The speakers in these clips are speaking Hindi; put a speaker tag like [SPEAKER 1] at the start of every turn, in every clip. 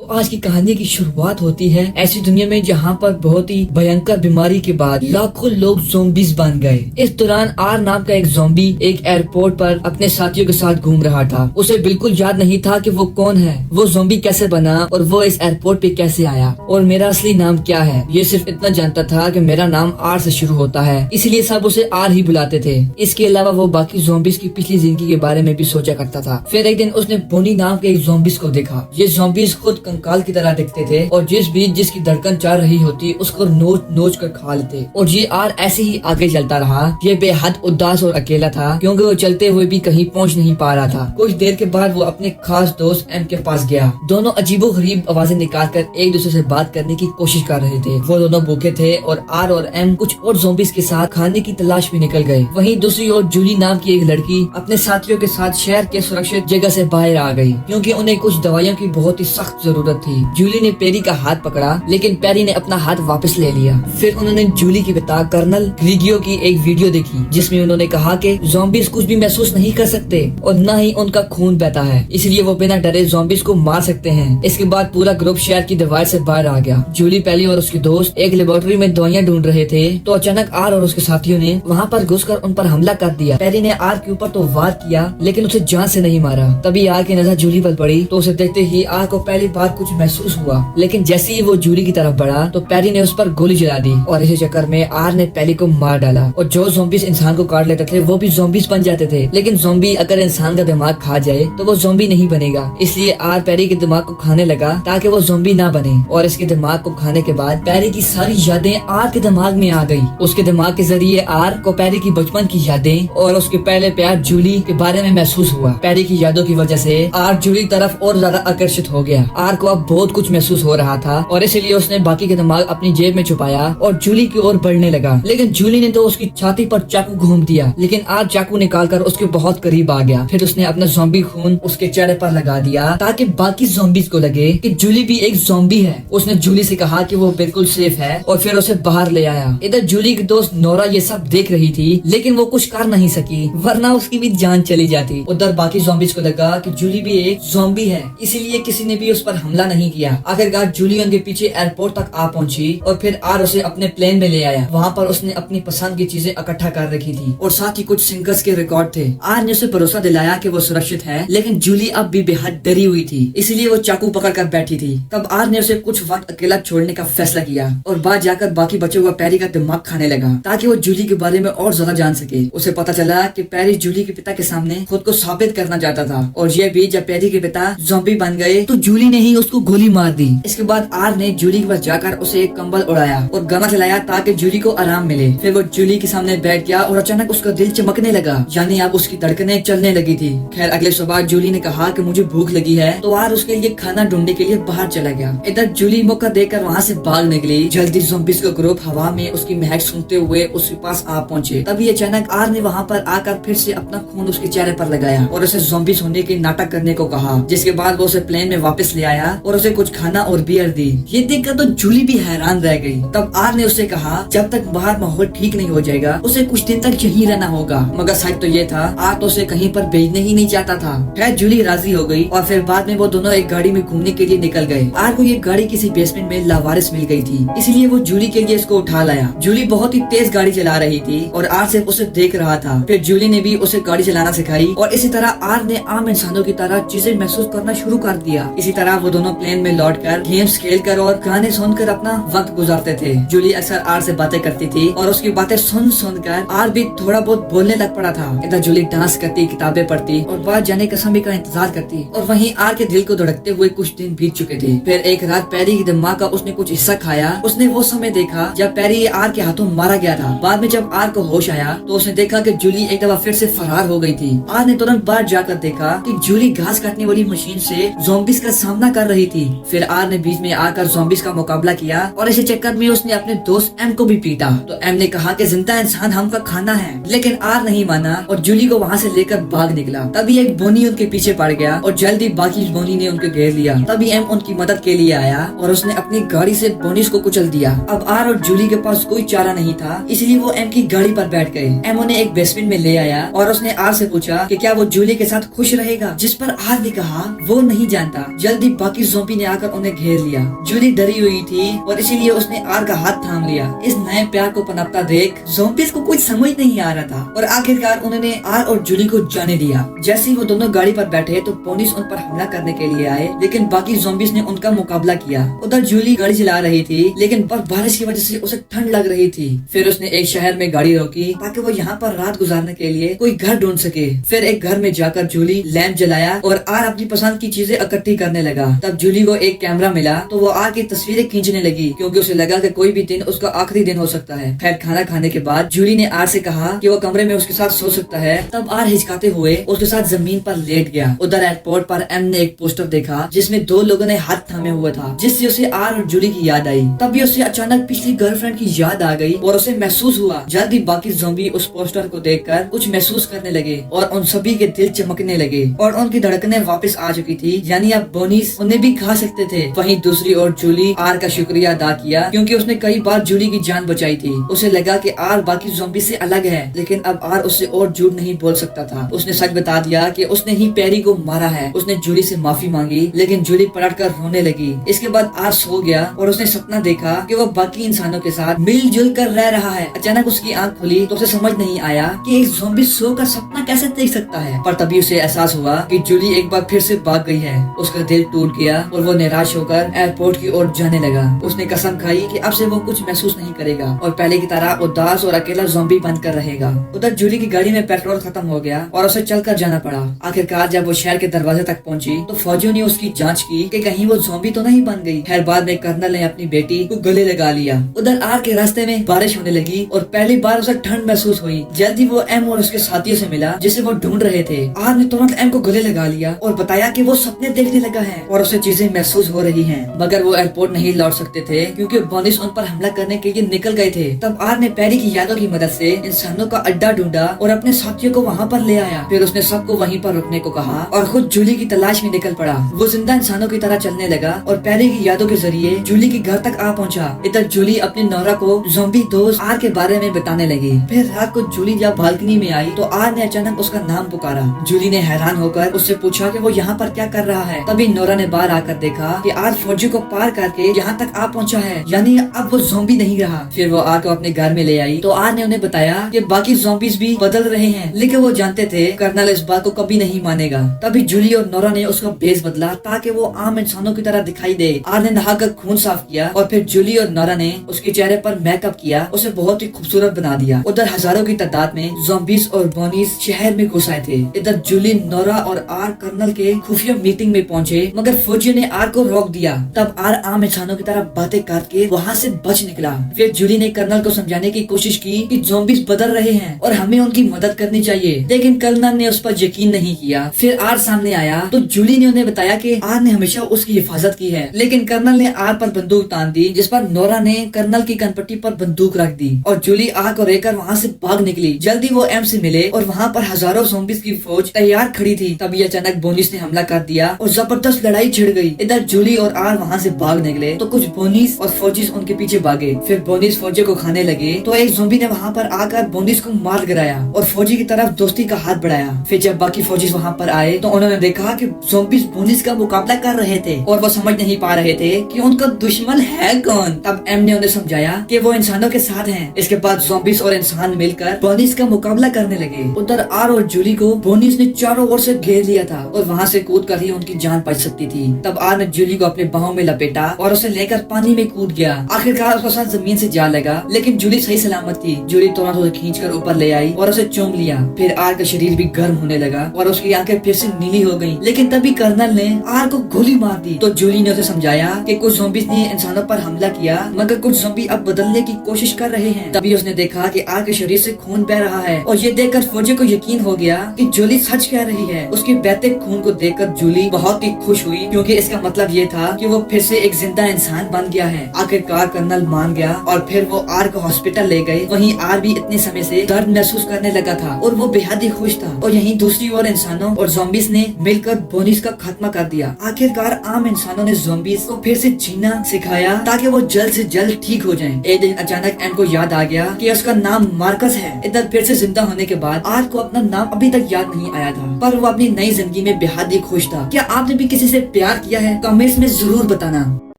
[SPEAKER 1] तो आज की कहानी की शुरुआत होती है ऐसी दुनिया में जहाँ पर बहुत ही भयंकर बीमारी के बाद लाखों लोग ज़ॉम्बीज़ बन गए। इस दौरान आर नाम का एक ज़ॉम्बी एक एयरपोर्ट पर अपने साथियों के साथ घूम रहा था। उसे बिल्कुल याद नहीं था कि वो कौन है, वो ज़ॉम्बी कैसे बना और वो इस एयरपोर्ट पे कैसे आया और मेरा असली नाम क्या है। ये सिर्फ इतना जानता था कि मेरा नाम आर से शुरू होता है, इसलिए सब उसे आर ही बुलाते थे। इसके अलावा वो बाकी ज़ॉम्बीज़ की पिछली जिंदगी के बारे में भी सोचा करता था। फिर एक दिन उसने बोनी नाम के एक ज़ॉम्बीज़ को देखा। ये ज़ॉम्बीज़ खुद कंकाल की तरह दिखते थे और जिसकी धड़कन चल रही होती उसको नोच नोच कर खा लेते। और ये आर ऐसे ही आगे चलता रहा। ये बेहद उदास और अकेला था क्योंकि वो चलते हुए भी कहीं पहुंच नहीं पा रहा था। कुछ देर के बाद वो अपने खास दोस्त एम के पास गया। दोनों अजीबो गरीब आवाजें निकालकर एक दूसरे से बात करने की कोशिश कर रहे थे। वो दोनों भूखे थे और आर और एम कुछ और ज़ॉम्बीज़ के साथ खाने की तलाश में निकल गए। वहीं दूसरी ओर जूली नाम की एक लड़की अपने साथियों के साथ शहर के सुरक्षित जगह से बाहर आ गई क्योंकि उन्हें कुछ दवाइयों की बहुत ही सख्त जरूरत थी। जूली ने पेरी का हाथ पकड़ा लेकिन पेरी ने अपना हाथ वापस ले लिया। फिर उन्होंने जूली के पिता कर्नल ग्रिगियो की एक वीडियो देखी जिसमें उन्होंने कहा कि ज़ॉम्बीज़ कुछ भी महसूस नहीं कर सकते और न ही उनका खून बहता है, इसलिए वो बिना डरे ज़ॉम्बीज़ को मार सकते हैं। इसके बाद पूरा ग्रुप शहर की दीवार से बाहर आ गया। जूली पेरी और उसके दोस्त एक लेबोरेटरी में दवाइयाँ ढूंढ रहे थे तो अचानक आर और उसके साथियों ने वहाँ पर घुसकर उन पर हमला कर दिया। पेरी ने आर के ऊपर तो वार किया लेकिन उसे जान से नहीं मारा। तभी आर की नजर जूली पर पड़ी तो उसे देखते ही आर को पहली बार कुछ महसूस हुआ, लेकिन जैसे ही वो जूली की तरफ बढ़ा तो पेरी ने उस पर गोली चला दी और इसी चक्कर में आर ने पेरी को मार डाला। और जो ज़ॉम्बीज़ इंसान को काट लेते थे वो भी ज़ॉम्बीज़ बन जाते थे, लेकिन ज़ॉम्बी अगर इंसान का दिमाग खा जाए तो वो ज़ॉम्बी नहीं बनेगा। इसलिए आर पेरी के दिमाग को खाने लगा ताकि वो ज़ॉम्बी ना बने। और इसके दिमाग को खाने के बाद पेरी की सारी यादें आर के दिमाग में आ गई। उसके दिमाग के जरिए आर को पेरी की बचपन की यादें और उसके पहले प्यार जूली के बारे में महसूस हुआ। पेरी की यादों की वजह से आर जूली तरफ और ज्यादा आकर्षित हो गया। आर को अब बहुत कुछ महसूस हो रहा था और इसलिए उसने बाकी के दिमाग अपनी जेब में छुपाया और जूली की ओर बढ़ने लगा। लेकिन जूली ने तो उसकी छाती पर चाकू घूम दिया, लेकिन आर चाकू निकालकर उसके बहुत करीब आ गया। फिर उसने अपना ज़ॉम्बी खून उसके चेहरे पर लगा दिया ताकि बाकी ज़ॉम्बीज़ को लगे कि जूली भी एक ज़ॉम्बी है। उसने जूली से कहा कि वो बिल्कुल सेफ है और फिर उसे बाहर ले आया। इधर जूली की दोस्त नोरा ये सब देख रही थी लेकिन वो कुछ कर नहीं सकी वरना उसकी भी जान चली जाती। उधर बाकी ज़ॉम्बीज़ को लगा कि जूली भी एक ज़ॉम्बी है, इसीलिए किसी ने भी उस पर हमला नहीं किया। आखिरकार जूली उनके पीछे एयरपोर्ट तक आ पहुंची और फिर आर उसे अपने प्लेन में ले आया। वहाँ पर उसने अपनी पसंद की चीजें इकट्ठा कर रखी थी और साथ ही कुछ सिंगर्स के रिकॉर्ड थे। आर ने उसे भरोसा दिलाया कि वो सुरक्षित है, लेकिन जूली अब भी बेहद डरी हुई थी, इसलिए वो चाकू पकड़ कर बैठी थी। तब आर ने उसे कुछ वक्त अकेला छोड़ने का फैसला किया और बाद जाकर बाकी बचे हुए पेरी का दिमाग खाने लगा ताकि वो जूली के बारे में और ज्यादा जान सके। उसे पता चला कि पेरी जूली के पिता के सामने खुद को साबित करना चाहता था और ये भी जब पेरी के पिता ज़ॉम्बी बन गए तो जूली ने ही उसको गोली मार दी। इसके बाद आर ने जूली के पास जाकर उसे एक कंबल उड़ाया और गाना चलाया ताकि जूली को आराम मिले। फिर वो जूली के सामने बैठ गया और अचानक उसका दिल चमकने लगा, यानी अब उसकी धड़कनें चलने लगी थी। खैर अगले सुबह जूली ने कहा कि मुझे भूख लगी है तो आर उसके लिए खाना ढूंढने के लिए बाहर चला गया। इधर जूली मौका देकर वहाँ से भाग निकली। जल्दी ज़ॉम्बीज़ का ग्रुप हवा में उसकी महक सूंघते हुए उसके पास आ पहुँचे। तभी अचानक आर ने वहाँ पर आकर फिर से अपना खून उसके चेहरे पर लगाया और उसे ज़ॉम्बीज़ होने के नाटक करने को कहा, जिसके बाद वो उसे प्लेन में वापस ले आया और उसे कुछ खाना और बियर दी। ये देखकर तो जूली भी हैरान रह गई। तब आर ने उसे कहा जब तक बाहर माहौल ठीक नहीं हो जाएगा उसे कुछ दिन तक यहीं रहना होगा, मगर सच तो ये था आर तो उसे कहीं पर भेजने ही नहीं चाहता था। खैर जूली राजी हो गई और फिर बाद में वो दोनों एक गाड़ी में घूमने के लिए निकल गए। आर को ये गाड़ी किसी बेसमेंट में लावारिस मिल गई थी, इसलिए वो जूली के लिए इसको उठा लाया। जूली बहुत ही तेज गाड़ी चला रही थी और आर सिर्फ उसे देख रहा था। फिर जूली ने भी उसे गाड़ी चलाना सिखाई और इसी तरह आर ने आम इंसानों की तरह चीजें महसूस करना शुरू कर दिया। इसी तरह वो दोनों प्लेन में लौटकर गेम्स खेलकर और गाने सुनकर अपना वक्त गुजारते थे। जूली अक्सर आर से बातें करती थी और उसकी बातें सुन सुनकर आर भी थोड़ा बहुत बोलने लग पड़ा था। इधर जूली डांस करती, किताबें पढ़ती और बाद जाने का समय का इंतजार करती और वहीं आर के दिल को धड़कते हुए कुछ दिन बीत चुके थे। फिर एक रात पेरी के दिमाग का उसने कुछ हिस्सा खाया। उसने वो समय देखा जब पेरी आर के हाथों मारा गया था। बाद में जब आर को होश आया तो उसने देखा कि जूली एक दफा फिर से फरार हो गई थी। आर ने तुरंत बाहर जाकर देखा कि जूली घास काटने वाली मशीन से ज़ॉम्बीज़ का सामना कर रही थी। फिर आर ने बीच में आकर ज़ॉम्बीज़ का मुकाबला किया और इसी चक्कर में उसने अपने दोस्त एम को भी पीटा। तो एम ने कहा कि जिंदा इंसान हमका खाना है, लेकिन आर नहीं माना और जूली को वहाँ से लेकर भाग निकला। तभी एक बोनी उनके पीछे पड़ गया और जल्दी बाकी बोनी ने उनको घेर लिया। तभी एम उनकी मदद के लिए आया और उसने अपनी गाड़ी से बोनीस को कुचल दिया। अब आर और जूली के पास कोई चारा नहीं था, इसलिए वो एम की गाड़ी पर बैठ गए। एम उन्हें एक बेसमेंट में ले आया और उसने आर से पूछा कि क्या वो जूली के साथ खुश रहेगा, जिस पर आर ने कहा वो नहीं जानता। जल्दी बाकी ज़ॉम्बी ने आकर उन्हें घेर लिया। जूली डरी हुई थी और इसीलिए उसने आर का हाथ थाम लिया। इस नए प्यार को पनपता देख ज़ॉम्बीज़ को कुछ समझ नहीं आ रहा था और आखिरकार उन्होंने आर और जूली को जाने दिया। जैसे ही वो दोनों गाड़ी पर बैठे तो बोनिस उन पर हमला करने के लिए आए, लेकिन बाकी ज़ॉम्बीज़ ने उनका मुकाबला किया। उधर जूली गाड़ी चला रही थी, लेकिन पर बारिश की वजह से उसे ठंड लग रही थी। फिर उसने एक शहर में गाड़ी रोकी ताकि वो यहाँ पर रात गुजारने के लिए कोई घर ढूंढ सके। फिर एक घर में जाकर जूली लैंप जलाया और आर अपनी पसंद की चीजें इकट्ठी करने लगा। तब जूली को एक कैमरा मिला तो वो आर की तस्वीरें खींचने लगी, क्योंकि उसे लगा कि कोई भी दिन उसका आखिरी दिन हो सकता है। खैर खाना खाने के बाद जूली ने आर से कहा कि वो कमरे में उसके साथ सो सकता है। तब आर हिचकाते हुए उसके साथ जमीन पर लेट गया। उधर एयरपोर्ट पर एम ने एक पोस्टर देखा जिसमें दो लोगों ने हाथ थामे हुआ था, जिससे उसे आर और जूली की याद आई। तभी उसे अचानक पिछली गर्लफ्रेंड की याद आ गई और उसे महसूस हुआ। जल्दी बाकी ज़ॉम्बी उस पोस्टर को देखकर कुछ महसूस करने लगे और उन सभी के दिल चमकने लगे और उनकी धड़कनें वापस आ चुकी थी, यानी अब बोनिस उन्हें भी खा सकते थे। वहीं दूसरी ओर जूली आर का शुक्रिया अदा किया, क्योंकि उसने कई बार जूली की जान बचाई थी। उसे लगा कि आर बाकी ज़ॉम्बी से अलग है, लेकिन अब आर उससे और झूठ नहीं बोल सकता था। उसने सच बता दिया कि उसने ही पेरी को मारा है। उसने जूली से माफी मांगी, लेकिन जूली पलटकर रोने लगी। इसके बाद आर सो गया और उसने सपना देखा कि वो बाकी इंसानों के साथ मिलजुल कर रह रहा है। अचानक उसकी आंख खुली तो उसे समझ नहीं आया कि एक ज़ॉम्बी सो का सपना कैसे देख सकता है। पर तभी उसे एहसास हुआ कि जूली एक बार फिर से भाग गई है। उसका दिल टूट गया और वो निराश होकर एयरपोर्ट की ओर जाने लगा। उसने कसम खाई कि अब से वो कुछ महसूस नहीं करेगा और पहले की तरह उदास और अकेला ज़ॉम्बी बनकर रहेगा। उधर जूली की गाड़ी में पेट्रोल खत्म हो गया और उसे चलकर जाना पड़ा। आखिरकार जब वो शहर के दरवाजे तक पहुंची तो फौजियों ने उसकी जांच की कि कहीं वो ज़ॉम्बी तो नहीं बन गई। खैर बाद में कर्नल ने अपनी बेटी को गले लगा लिया। उधर आर के रास्ते में बारिश होने लगी और पहली बार उसे ठंड महसूस हुई। जल्दी वो एम और उसके साथियों से मिला जिसे वो ढूंढ रहे थे। आर ने तुरंत एम को गले लगा लिया और बताया कि वो सपने देखने लगा है और उसे चीजें महसूस हो रही हैं। मगर वो एयरपोर्ट नहीं लौट सकते थे क्योंकि बोनिस उन पर हमला करने के लिए निकल गए थे। तब आर ने पेरी की यादों की मदद से इंसानों का अड्डा ढूंढा और अपने साथियों को वहाँ पर ले आया। फिर उसने सबको वहीं पर रुकने को कहा और खुद जूली की तलाश में निकल पड़ा। वो जिंदा इंसानों की तरह चलने लगा और पेरी की यादों के जरिए जूली के घर तक आ पहुँचा। इधर जूली अपनी नौरा को ज़ॉम्बी दोस्त आर के बारे में बताने लगी। फिर रात को जूली जब बालकनी में आई तो आर ने अचानक उसका नाम पुकारा। जूली ने हैरान होकर उससे पूछा कि वो यहाँ पर क्या कर रहा है। तभी नोरा ने बाहर आकर देखा कि आर फौजी को पार करके यहाँ तक आ पहुँचा है, यानी अब वो ज़ॉम्बी नहीं रहा। फिर वो आर को अपने घर में ले आई तो आर ने उन्हें बताया कि बाकी ज़ॉम्बीज़ भी बदल रहे हैं, लेकिन वो जानते थे कर्नल इस बात को कभी नहीं मानेगा। तभी जूली और नोरा ने उसका भेष बदला ताकि वो आम इंसानों की तरह दिखाई दे। आर ने नहाकर खून साफ किया और फिर जूली और नोरा ने उसके चेहरे पर मेकअप किया, उसे बहुत ही खूबसूरत बना दिया। उधर हजारों की तादाद में ज़ॉम्बीज़ और बोनिस शहर में घुस आए थे। इधर जूली, नोरा और आर कर्नल के खुफिया मीटिंग में पहुंचे, मगर फौजियों ने आर को रोक दिया। तब आर आम इंसानों की तरह बातें करके वहाँ से बच निकला। फिर जूली ने कर्नल को समझाने की कोशिश की कि ज़ॉम्बीज़ बदल रहे हैं और हमें उनकी मदद करनी चाहिए, लेकिन कर्नल ने उस पर यकीन नहीं किया। फिर आर सामने आया तो जूली ने उन्हें बताया कि आर ने हमेशा उसकी हिफाजत की है, लेकिन कर्नल ने आर पर बंदूक तान दी, जिस पर नोरा ने कर्नल की कनपट्टी पर बंदूक रख दी और जूली आर को लेकर वहाँ से भाग निकली। जल्दी वो एम से मिले और वहाँ पर हजारों ज़ॉम्बीज़ की फौज तैयार खड़ी थी। तभी अचानक बोनिस ने हमला कर दिया और जबरदस्त लड़ाई छिड़ गई। इधर जूली और आर वहाँ से भाग निकले तो कुछ बोनिस और फौजीज उनके पीछे भागे। फिर बोनिस फौजियों को खाने लगे तो एक ज़ॉम्बी ने वहाँ पर आकर बोनिस को मार गिराया और फौजी की तरफ दोस्ती का हाथ बढ़ाया। फिर जब बाकी फौजीज वहाँ पर आए तो उन्होंने देखा कि ज़ॉम्बीज़ बोनिस का मुकाबला कर रहे थे और वो समझ नहीं पा रहे थे कि उनका दुश्मन है कौन। तब एम ने उन्हें समझाया कि वो इंसानों के साथ हैं। इसके बाद ज़ॉम्बीज़ और इंसान मिलकर बोनिस का मुकाबला करने लगे। उधर आर और जूली को बोनिस ने चारों ओर से घेर लिया था और वहाँ से कूद कर ही उनकी जान बच सकती थी। तब आर ने जूली को अपने बाहों में लपेटा और उसे लेकर पानी में कूद गया। आखिरकार उसका साथ जमीन से जा लगा, लेकिन जूली सही सलामत थी। जूली तुरंत उसे खींचकर ऊपर ले आई और उसे चूम लिया। फिर आर का शरीर भी गर्म होने लगा और उसकी आंखें फिर से नीली हो गईं। लेकिन तभी कर्नल ने आर को गोली मार दी। तो जूली ने उसे समझाया कि कुछ ज़ॉम्बीज़ ने इंसानों पर हमला किया, मगर कुछ ज़ॉम्बी अब बदलने की कोशिश कर रहे हैं। तभी उसने देखा कि आर के शरीर से खून बह रहा है और ये देखकर फौजी को यकीन हो गया कि जूली सच कह रही है। उसके बहते खून को देखकर जूली बहुत ही खुश हुई, क्योंकि इसका मतलब ये था कि वो फिर से एक जिंदा इंसान बन गया है। आखिरकार कर्नल मान गया और फिर वो आर को हॉस्पिटल ले गए। वहीं आर भी इतने समय से दर्द महसूस करने लगा था और वो बेहद ही खुश था। और यहीं दूसरी ओर इंसानों और ज़ॉम्बीज़ ने मिलकर बोनिस का खात्मा कर दिया। आखिरकार आम इंसानों ने ज़ॉम्बीज़ को फिर से जीना सिखाया ताकि वो जल्द से जल्द ठीक हो जाएं। एक दिन अचानक एम को याद आ गया कि उसका नाम मार्कस है। इधर फिर से जिंदा होने के बाद आर को अपना नाम अभी तक याद नहीं आया था, पर वो अपनी नई जिंदगी में बेहद ही खुश था। क्या आपने भी किसी से प्यार किया है कमेंट्स में जरूर बताना।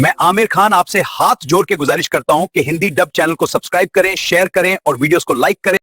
[SPEAKER 2] मैं आमिर खान आपसे हाथ जोड़ के गुजारिश करता हूं कि हिंदी डब चैनल को सब्सक्राइब करें, शेयर करें और वीडियोस को लाइक करें।